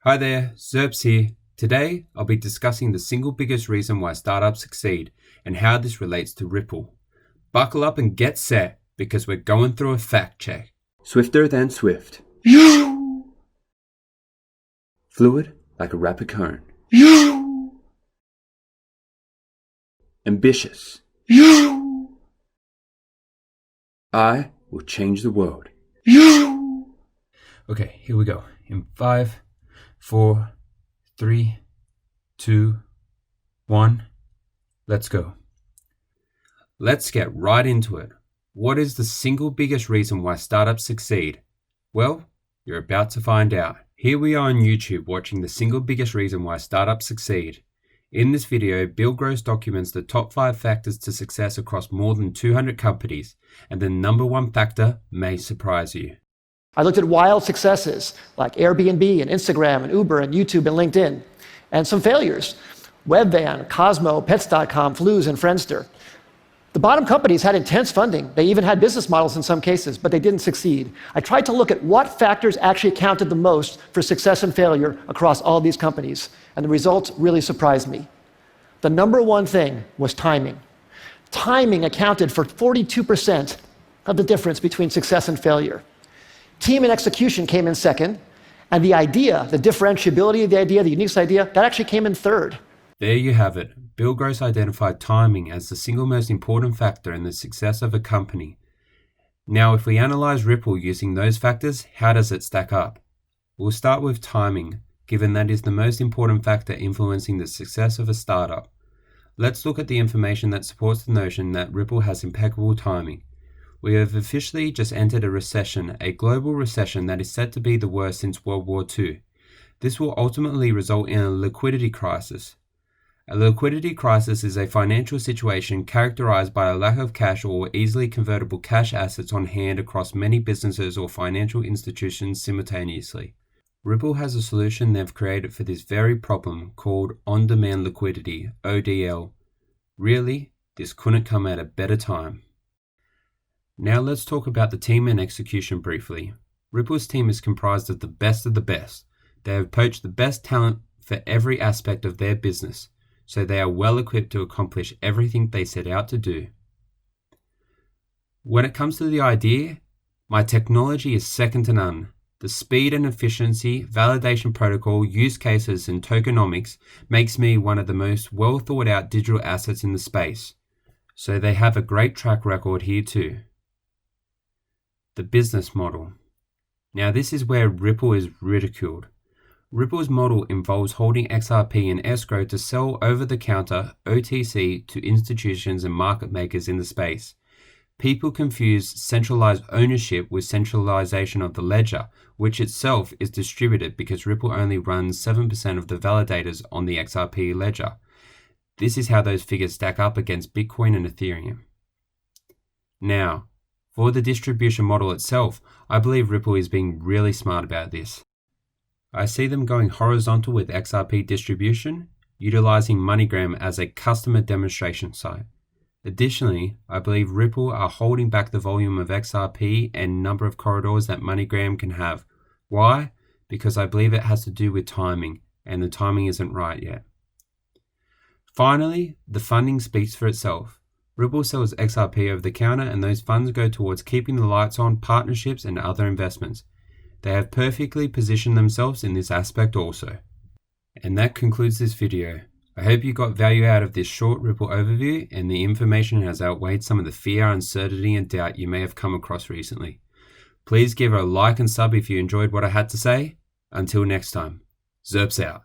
Hi there, Zerps here. Today, I'll be discussing the single biggest reason why startups succeed and how this relates to Ripple. Buckle up and get set because we're going through a fact check. Swifter than Swift. Fluid like a rapid current. Ambitious. I will change the world. Okay, here we go. In 5, 4, 3, 2, 1, let's go. Let's get right into it. What is the single biggest reason why startups succeed? Well, you're about to find out. Here we are on YouTube watching the single biggest reason why startups succeed. In this video, Bill Gross documents the top 5 factors to success across more than 200 companies, and the number 1 factor may surprise you. I looked at wild successes like Airbnb and Instagram and Uber and YouTube and LinkedIn, and some failures: Webvan, Cosmo, Pets.com, Flues, and Friendster. The bottom companies had intense funding. They even had business models in some cases, but they didn't succeed. I tried to look at what factors actually counted the most for success and failure across all these companies, and the results really surprised me. The number 1 thing was timing. Timing accounted for 42% of the difference between success and failure. Team and execution came in second, and the idea, the differentiability of the idea, the unique idea, that actually came in third. There you have it. Bill Gross identified timing as the single most important factor in the success of a company. Now, if we analyze Ripple using those factors, how does it stack up? We'll start with timing, given that is the most important factor influencing the success of a startup. Let's look at the information that supports the notion that Ripple has impeccable timing. We have officially just entered a recession, a global recession that is set to be the worst since World War II. This will ultimately result in a liquidity crisis. A liquidity crisis is a financial situation characterized by a lack of cash or easily convertible cash assets on hand across many businesses or financial institutions simultaneously. Ripple has a solution they've created for this very problem called on-demand liquidity, ODL. Really, this couldn't come at a better time. Now let's talk about the team and execution briefly. Ripple's team is comprised of the best of the best. They have poached the best talent for every aspect of their business, so they are well equipped to accomplish everything they set out to do. When it comes to the idea, my technology is second to none. The speed and efficiency, validation protocol, use cases, and tokenomics makes me one of the most well thought out digital assets in the space. So they have a great track record here too. The business model. Now this is where Ripple is ridiculed. Ripple's model involves holding XRP in escrow to sell over-the-counter OTC to institutions and market makers in the space. People confuse centralized ownership with centralization of the ledger, which itself is distributed because Ripple only runs 7% of the validators on the XRP ledger. This is how those figures stack up against Bitcoin and Ethereum. Now, for the distribution model itself, I believe Ripple is being really smart about this. I see them going horizontal with XRP distribution, utilizing MoneyGram as a customer demonstration site. Additionally, I believe Ripple are holding back the volume of XRP and number of corridors that MoneyGram can have. Why? Because I believe it has to do with timing, and the timing isn't right yet. Finally, the funding speaks for itself. Ripple sells XRP over the counter, and those funds go towards keeping the lights on, partnerships, and other investments. They have perfectly positioned themselves in this aspect also. And that concludes this video. I hope you got value out of this short Ripple overview, and the information has outweighed some of the fear, uncertainty, and doubt you may have come across recently. Please give it a like and sub if you enjoyed what I had to say. Until next time, Zerps out.